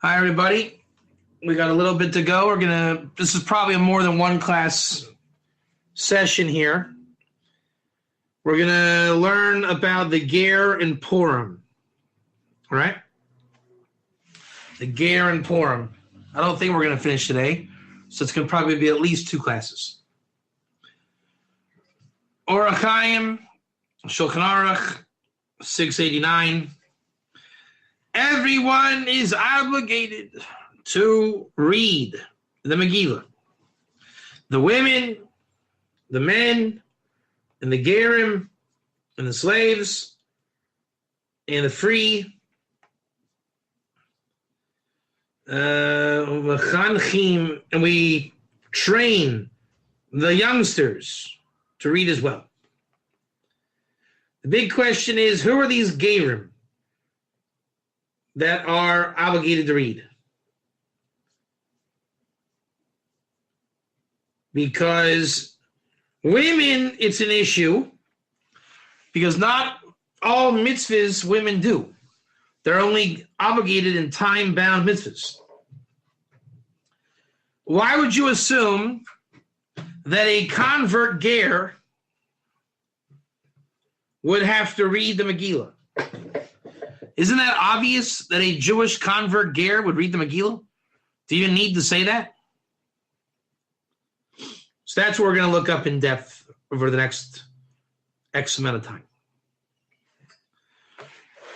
Hi, everybody. We got a little bit to go. This is probably a more than one class session here. We're going to learn about the Ger and Purim. All right? The Ger and Purim. I don't think we're going to finish today, so it's going to probably be at least two classes. Orach Chaim, Shulchan Aruch, 689. Everyone is obligated to read the Megillah. The women, the men, and the Gerim, and the slaves, and the free. And we train the youngsters to read as well. The big question is, who are these Gerim that are obligated to read? Because women, it's an issue, because not all mitzvahs women do. They're only obligated in time-bound mitzvahs. Why would you assume that a convert ger would have to read the Megillah? Isn't that obvious that a Jewish convert ger would read the Megillah? Do you need to say that? So that's what we're going to look up in depth over the next X amount of time.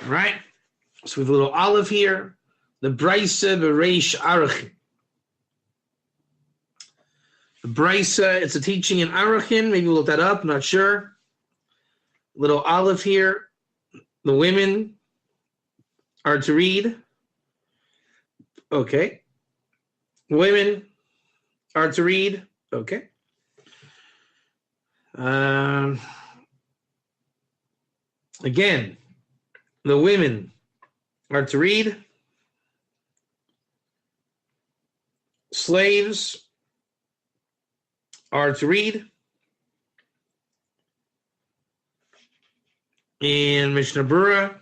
All right? So we have a little olive here. The Brisa Bereish Arachin. The Brisa, it's a teaching in Arachin. Maybe we'll look that up. I'm not sure. Little olive here. The women are to read. Okay. Women are to read. Okay. Again, the women are to read. Slaves are to read. And Mishnah Berurah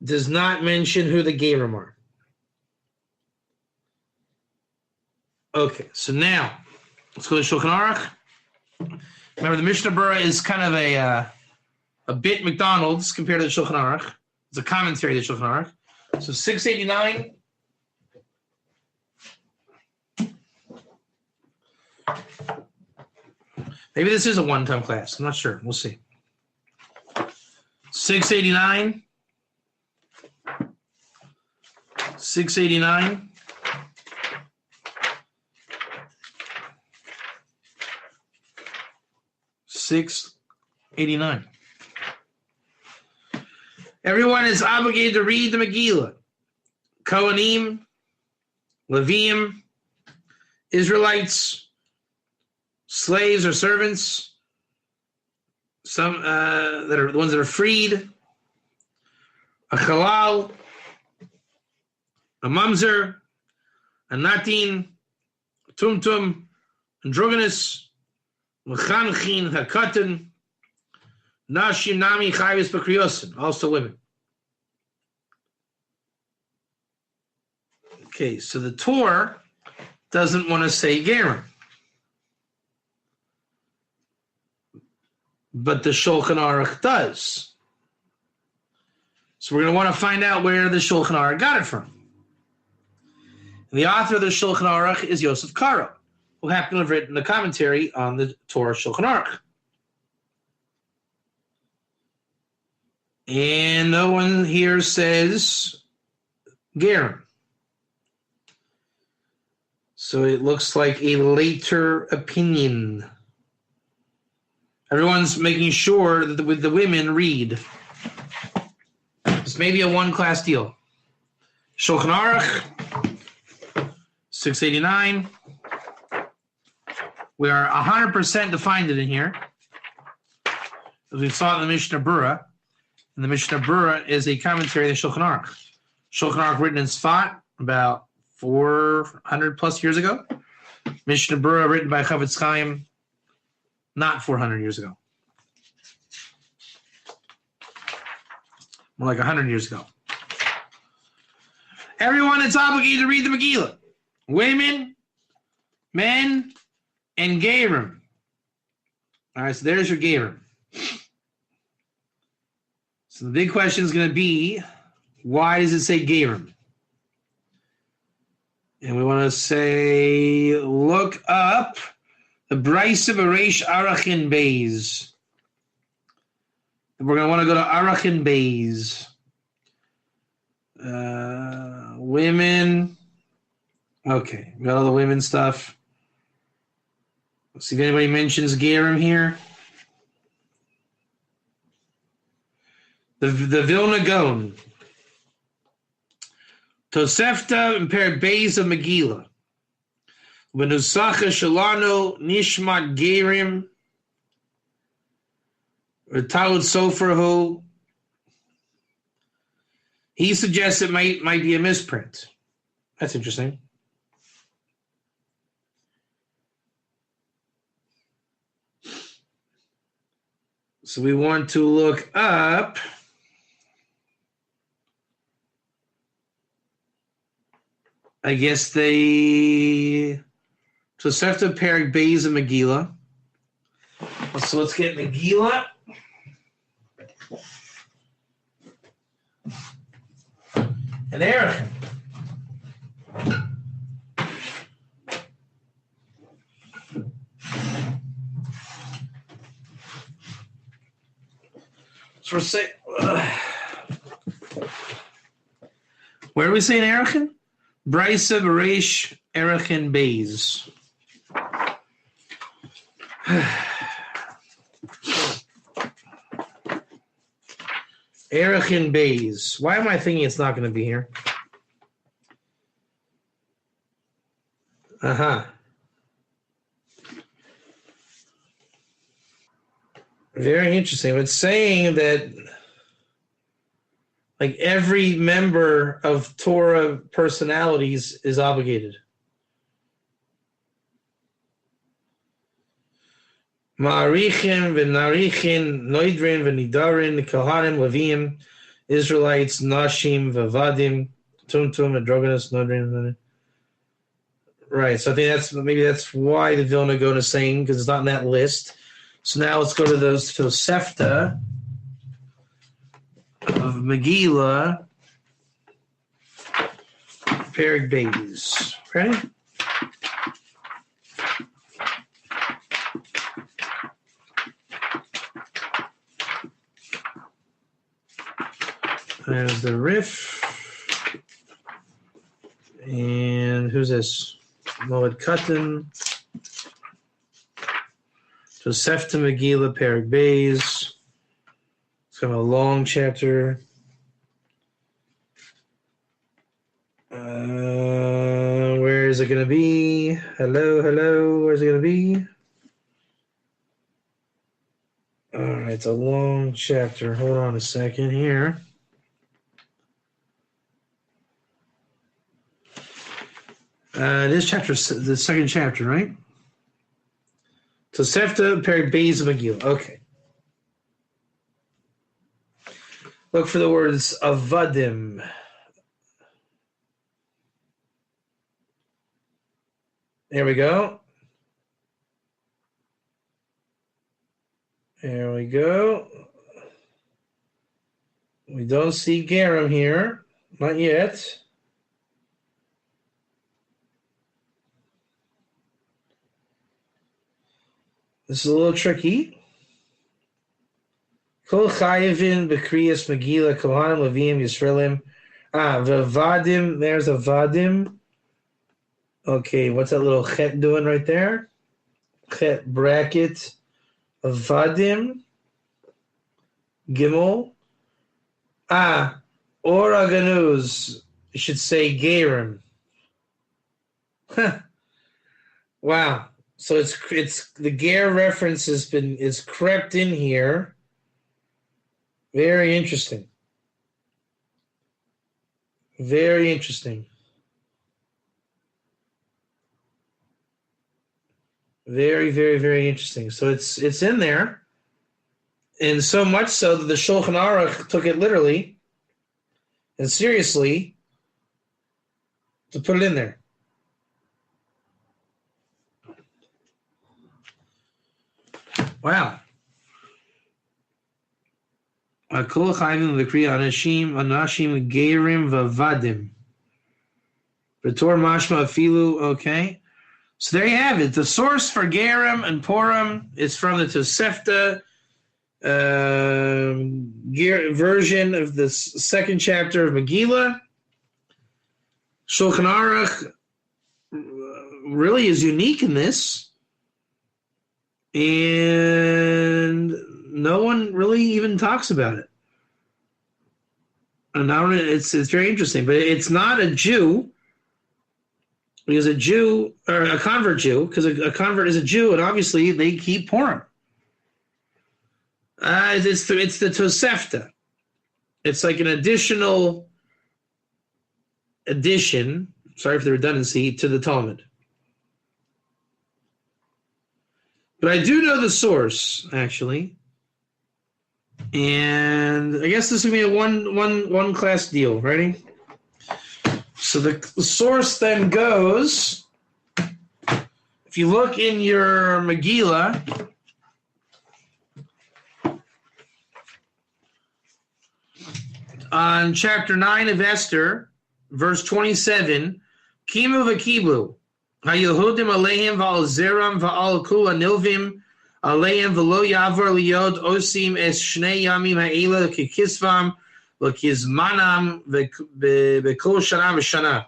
does not mention who the Gerim are. Okay, so now let's go to Shulchan Aruch. Remember, the Mishnah Berurah is kind of a bit McDonald's compared to the Shulchan Aruch. It's a commentary to the Shulchan Aruch. So 689. Maybe this is a one-time class. I'm not sure. We'll see. 689. 689. $6.89. Everyone is obligated to read the Megillah. Kohanim, Leviim, Israelites, slaves or servants, some that are the ones that are freed, a halal, a mamzer, a natin, a tumtum, androgynous, Mechanchin, Hakatan, Nashim, Nami, Chayvis, Bakriyosin, also women. Okay, so the Torah doesn't want to say Gerim. But the Shulchan Aruch does. So we're going to want to find out where the Shulchan Aruch got it from. And the author of the Shulchan Aruch is Yosef Karo, who happened to have written a commentary on the Torah Shulchan Aruch. And no one here says Gerim. So it looks like a later opinion. Everyone's making sure that the women read. This may be a one-class deal. Shulchan Aruch, 689. We are 100% defined it in here, as we saw in the Mishnah Berurah. And the Mishnah Berurah is a commentary to Shulchan Aruch. Shulchan Aruch written in Sfat about 400 plus years ago. Mishnah Berurah written by Chavetz Chaim not 400 years ago. more like 100 years ago. Everyone is obligated to read the Megillah. Women, men, and Gerim. All right, so there's your Gerim. So the big question is going to be, why does it say Gerim? And we want to say, look up the Brisa Bereish Arachin Beis. We're going to want to go to Arachin Beis. Women. Okay, got all the women stuff. Let's see if anybody mentions Gerim here. The Vilna Gaon. Tosefta and Perek Beis of Megillah. V'nusacha shalano nishmat Gerim. Talmud Soferhu. He suggests it might be a misprint. That's interesting. So we want to look up I guess they Tosefta Perek Beis of Megillah. So let's get Megillah. And Eric. So we're saying, where are we saying Erichin? Brisa Bereish Erichin Beis. Erichin Beis. Why am I thinking it's not going to be here? Very interesting. It's saying that like every member of Torah personalities is obligated. Ma'arichin v'narichin noidrin v'nidarin kohanim levim Israelites nashim v'vadim tumtum androgynous noidrin. Right. So I think that's why the Vilna Gaon is saying, because it's not in that list. So now let's go to those Tosefta of Megillah, Perek Beis. Ready? There's the Rif. And who's this? Moed Katan. Tosefta Megillah, Perek Beis. It's kind of a long chapter. Where is it going to be? Hello. Where's it going to be? All right, it's a long chapter. Hold on a second here. This chapter, the second chapter, right? Tosefta Perek Beis of Megillah. Okay. Look for the words avadim. There we go. There we go. We don't see Gerim here. Not yet. This is a little tricky. Kol chayivin b'kriyas Megillah kohanim levim Yisraelim. V'vadim. There's a vadim. Okay, what's that little chet doing right there? Chet bracket. Vadim. Gimel. Or aganuz. You should say Gerim. Wow. So it's the Ger reference is crept in here. Very interesting. Very interesting. Very, very, very interesting. So it's in there, and so much so that the Shulchan Aruch took it literally and seriously to put it in there. Wow. Akol chayvim l'kri anashim gerim v'vadim. B'tor mashma afilu. Okay. So there you have it. The source for gerim and Purim is from the Tosefta version of the second chapter of Megillah. Shulchan Aruch really is unique in this. And no one really even talks about it. And now it's very interesting, but it's not a Jew, because a Jew, or a convert Jew, because a convert is a Jew, and obviously they keep Purim. It's the Tosefta. It's like an additional addition, sorry for the redundancy, to the Talmud. But I do know the source, actually. And I guess this is going to be a one class deal. Ready? So the source then goes, if you look in your Megillah, on chapter 9 of Esther, verse 27, Kimu v'kiblu. HaYehudim aleihim v'al zeram v'al kula nilvim aleihim v'lo yavor liyod osim es shnei yamim ha'ela kikisvam v'kizmanam v'kol shana v'shana.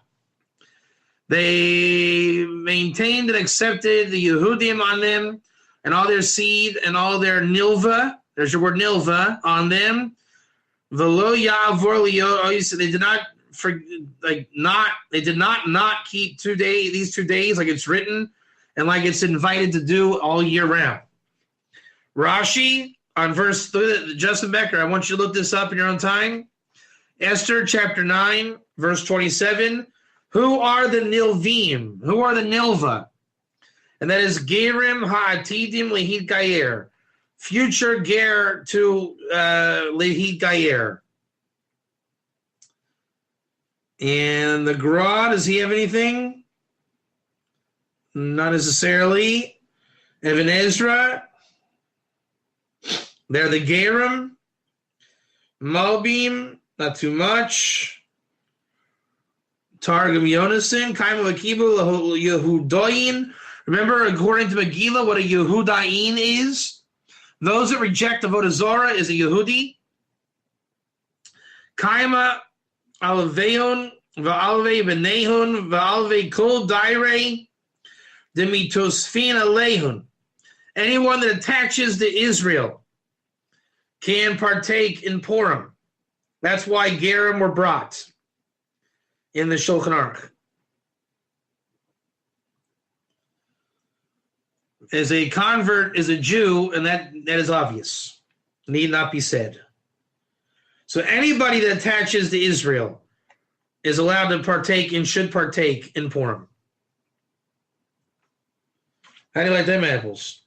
They maintained and accepted the Yehudim on them and all their seed and all their nilva, there's your word nilva, on them. V'lo yavor liyod osim, they did not keep these 2 days like it's written and like it's invited to do all year round. Rashi on verse 3, Justin Becker, I want you to look this up in your own time. Esther chapter 9, verse 27. Who are the Nilvim? Who are the Nilva? And that is Gerim Ha'atidim Lehit Gayer. Future Ger to Lehit Gayer. And the Gra, does he have anything? Not necessarily. Ibn Ezra. They're the Gerim. Malbim, not too much. Targum Yonason. Kaima Vakibu Yehudayin. Remember, according to Megillah, what a Yehudayin is? Those that reject Avodah Zarah is a Yehudi. Kaima Alveon, Va'alve Benehun, Va'alve Kol Daire, Demitosfin Alehun. Anyone that attaches to Israel can partake in Purim. That's why Gerim were brought in the Shulchan Aruch. As a convert is a Jew, and that is obvious. Need not be said. So anybody that attaches to Israel is allowed to partake and should partake in Purim. How do you like them apples?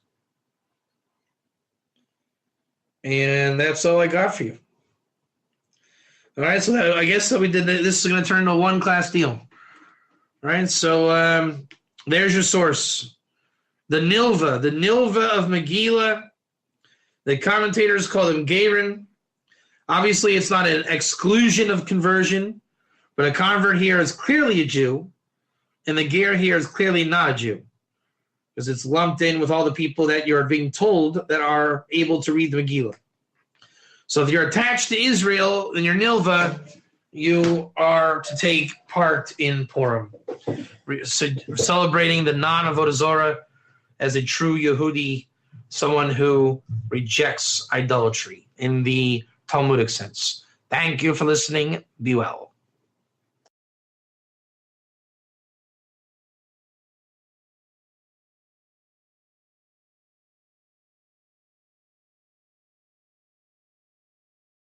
And that's all I got for you. All right, so I guess we did. This is going to turn into a one-class deal. All right, so there's your source. The Nilva of Megillah. The commentators call them Gerin. Obviously, it's not an exclusion of conversion, but a convert here is clearly a Jew, and the Ger here is clearly not a Jew, because it's lumped in with all the people that you're being told that are able to read the Megillah. So if you're attached to Israel and you're Nilva, you are to take part in Purim, celebrating the non-Avodah Zarah as a true Yehudi, someone who rejects idolatry in the Talmudic sense. Thank you for listening. Be well.